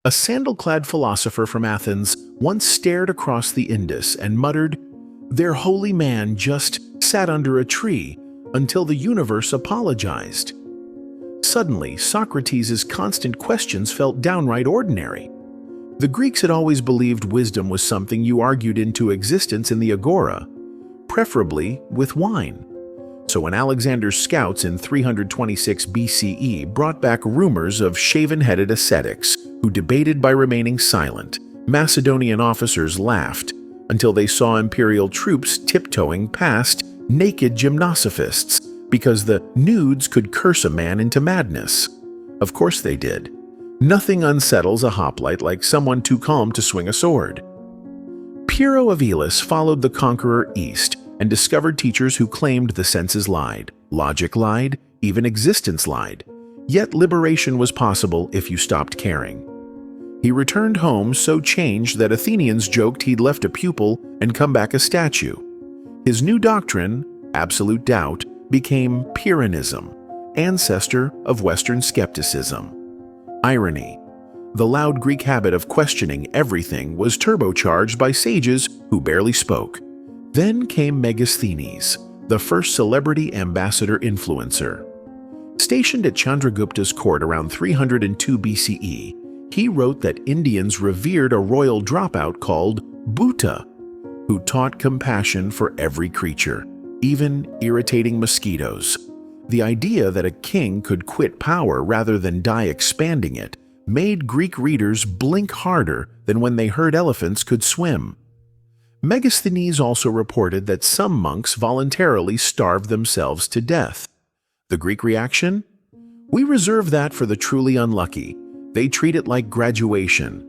A sandal-clad philosopher from Athens once stared across the Indus and muttered, "Their holy man just sat under a tree until the universe apologized." Suddenly, Socrates' constant questions felt downright ordinary. The Greeks had always believed wisdom was something you argued into existence in the agora, preferably with wine. So when Alexander's scouts in 326 BCE brought back rumors of shaven-headed ascetics who debated by remaining silent, Macedonian officers laughed until they saw imperial troops tiptoeing past naked gymnosophists because the nudes could curse a man into madness. Of course they did. Nothing unsettles a hoplite like someone too calm to swing a sword. Pyrrho of Elis followed the conqueror east and discovered teachers who claimed the senses lied, logic lied, even existence lied. Yet liberation was possible if you stopped caring. He returned home so changed that Athenians joked he'd left a pupil and come back a statue. His new doctrine, absolute doubt, became Pyrrhonism, ancestor of Western skepticism. Irony. The loud Greek habit of questioning everything was turbocharged by sages who barely spoke. Then came Megasthenes, the first celebrity ambassador influencer. Stationed at Chandragupta's court around 302 BCE, he wrote that Indians revered a royal dropout called Buddha, who taught compassion for every creature, even irritating mosquitoes. The idea that a king could quit power rather than die expanding it made Greek readers blink harder than when they heard elephants could swim. Megasthenes also reported that some monks voluntarily starved themselves to death. The Greek reaction? We reserve that for the truly unlucky. They treat it like graduation.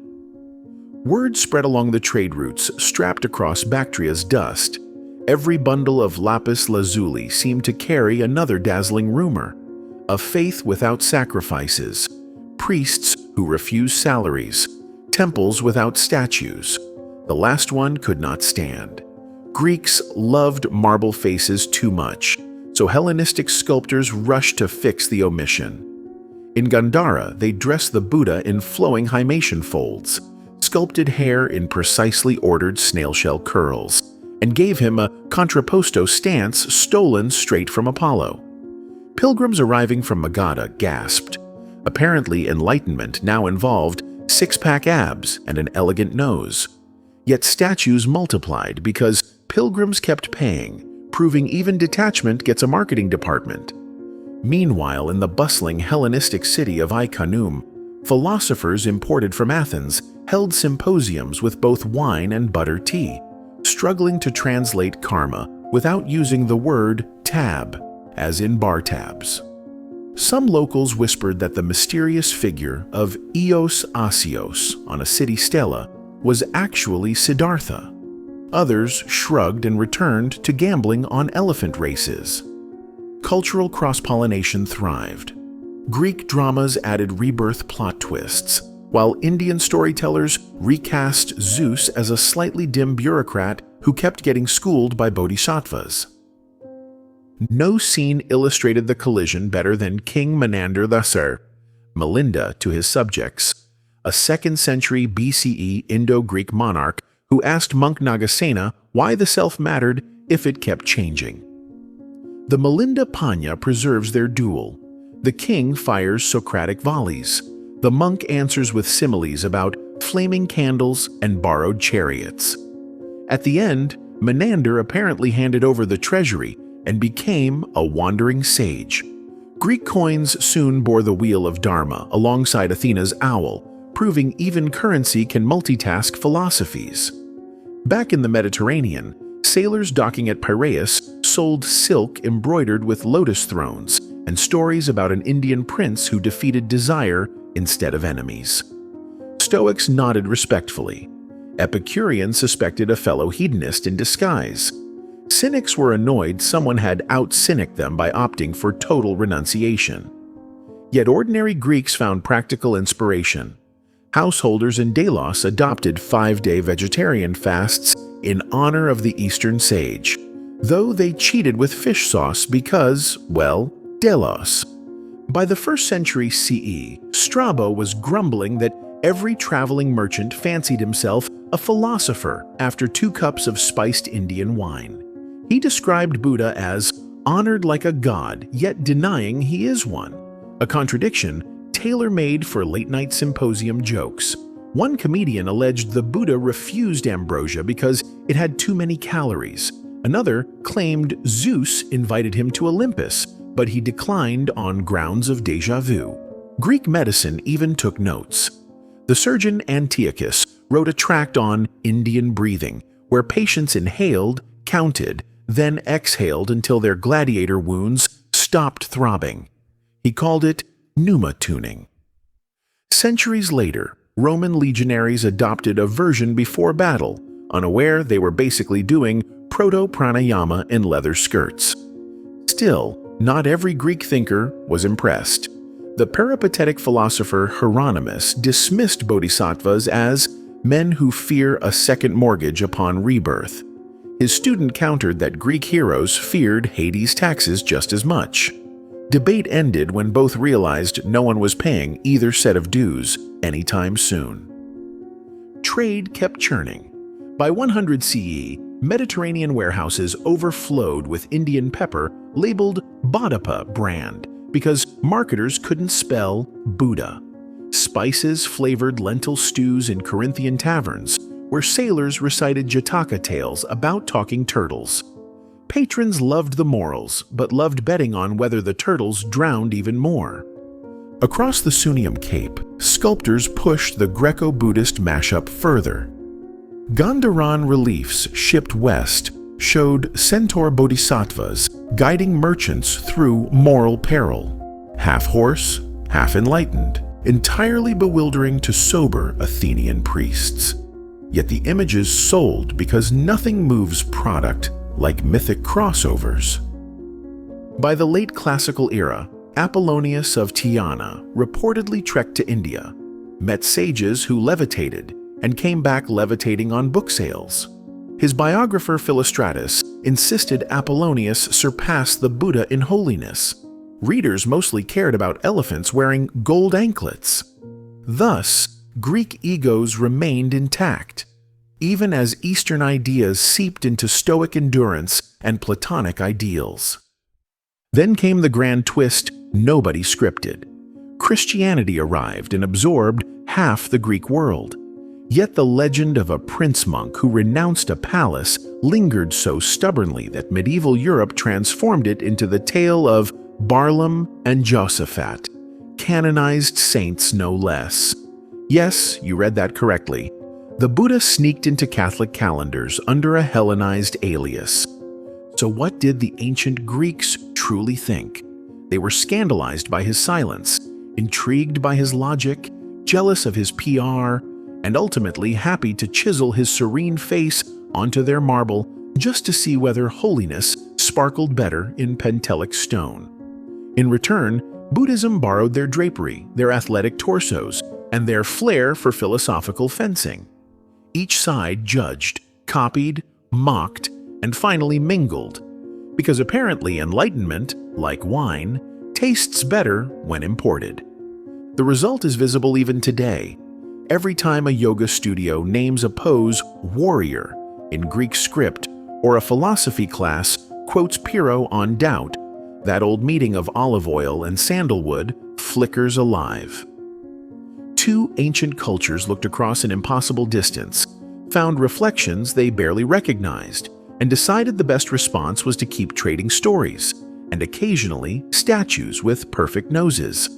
Word spread along the trade routes strapped across Bactria's dust. Every bundle of lapis lazuli seemed to carry another dazzling rumor. A faith without sacrifices, priests who refuse salaries, temples without statues. The last one could not stand. Greeks loved marble faces too much, so Hellenistic sculptors rushed to fix the omission. In Gandhara, they dressed the Buddha in flowing himation folds, sculpted hair in precisely ordered snail-shell curls, and gave him a contrapposto stance stolen straight from Apollo. Pilgrims arriving from Magadha gasped. Apparently, enlightenment now involved six-pack abs and an elegant nose. Yet statues multiplied because pilgrims kept paying, proving even detachment gets a marketing department. Meanwhile, in the bustling Hellenistic city of Iconium, philosophers imported from Athens held symposiums with both wine and butter tea, struggling to translate karma without using the word tab, as in bar tabs. Some locals whispered that the mysterious figure of Eos Asios on a city stela was actually Siddhartha. Others shrugged and returned to gambling on elephant races. Cultural cross-pollination thrived. Greek dramas added rebirth plot twists, while Indian storytellers recast Zeus as a slightly dim bureaucrat who kept getting schooled by bodhisattvas. No scene illustrated the collision better than King Menander III, Melinda to his subjects, a 2nd century BCE Indo-Greek monarch who asked monk Nagasena why the self mattered if it kept changing. The Melinda Panya preserves their duel. The king fires Socratic volleys. The monk answers with similes about flaming candles and borrowed chariots. At the end, Menander apparently handed over the treasury and became a wandering sage. Greek coins soon bore the wheel of Dharma alongside Athena's owl, proving even currency can multitask philosophies. Back in the Mediterranean, sailors docking at Piraeus sold silk embroidered with lotus thrones and stories about an Indian prince who defeated desire instead of enemies. Stoics nodded respectfully. Epicureans suspected a fellow hedonist in disguise. Cynics were annoyed someone had out-cynicked them by opting for total renunciation. Yet ordinary Greeks found practical inspiration. Householders in Delos adopted 5-day vegetarian fasts in honor of the Eastern sage, though they cheated with fish sauce because, well, Delos. By the 1st century CE, Strabo was grumbling that Every traveling merchant fancied himself a philosopher after 2 cups of spiced Indian wine. He described Buddha as honored like a god, yet denying he is one, a contradiction tailor-made for late-night symposium jokes. One comedian alleged the Buddha refused ambrosia because it had too many calories. Another claimed Zeus invited him to Olympus, but he declined on grounds of déjà vu. Greek medicine even took notes. The surgeon Antiochus wrote a tract on Indian breathing, where patients inhaled, counted, then exhaled until their gladiator wounds stopped throbbing. He called it pneumotuning. Centuries later, Roman legionaries adopted a version before battle, unaware they were basically doing proto-pranayama in leather skirts. Still, not every Greek thinker was impressed. The peripatetic philosopher Hieronymus dismissed bodhisattvas as men who fear a second mortgage upon rebirth. His student countered that Greek heroes feared Hades' taxes just as much. Debate ended when both realized no one was paying either set of dues anytime soon. Trade kept churning. By 100 CE, Mediterranean warehouses overflowed with Indian pepper labeled Bhadapa brand because marketers couldn't spell Buddha. Spices flavored lentil stews in Corinthian taverns, where sailors recited Jataka tales about talking turtles. Patrons loved the morals, but loved betting on whether the turtles drowned even more. Across the Sunium Cape, sculptors pushed the Greco-Buddhist mashup further. Gandharan reliefs shipped west showed centaur bodhisattvas guiding merchants through moral peril, half horse, half enlightened, entirely bewildering to sober Athenian priests. Yet the images sold because nothing moves product like mythic crossovers. By the late classical era, Apollonius of Tyana reportedly trekked to India, met sages who levitated, and came back levitating on book sales. His biographer Philostratus insisted Apollonius surpass the Buddha in holiness. Readers mostly cared about elephants wearing gold anklets. Thus, Greek egos remained intact, even as Eastern ideas seeped into Stoic endurance and Platonic ideals. Then came the grand twist nobody scripted. Christianity arrived and absorbed half the Greek world. Yet the legend of a prince monk who renounced a palace lingered so stubbornly that medieval Europe transformed it into the tale of Barlaam and Josaphat, canonized saints no less. Yes, you read that correctly. The Buddha sneaked into Catholic calendars under a Hellenized alias. So what did the ancient Greeks truly think? They were scandalized by his silence, intrigued by his logic, jealous of his PR, and ultimately happy to chisel his serene face onto their marble just to see whether holiness sparkled better in Pentelic stone. In return, Buddhism borrowed their drapery, their athletic torsos, and their flair for philosophical fencing. Each side judged, copied, mocked, and finally mingled, because apparently enlightenment, like wine, tastes better when imported. The result is visible even today. Every time a yoga studio names a pose warrior in Greek script or a philosophy class quotes Pyrrho on doubt, that old meeting of olive oil and sandalwood flickers alive. Two ancient cultures looked across an impossible distance, found reflections they barely recognized, and decided the best response was to keep trading stories, and occasionally statues with perfect noses.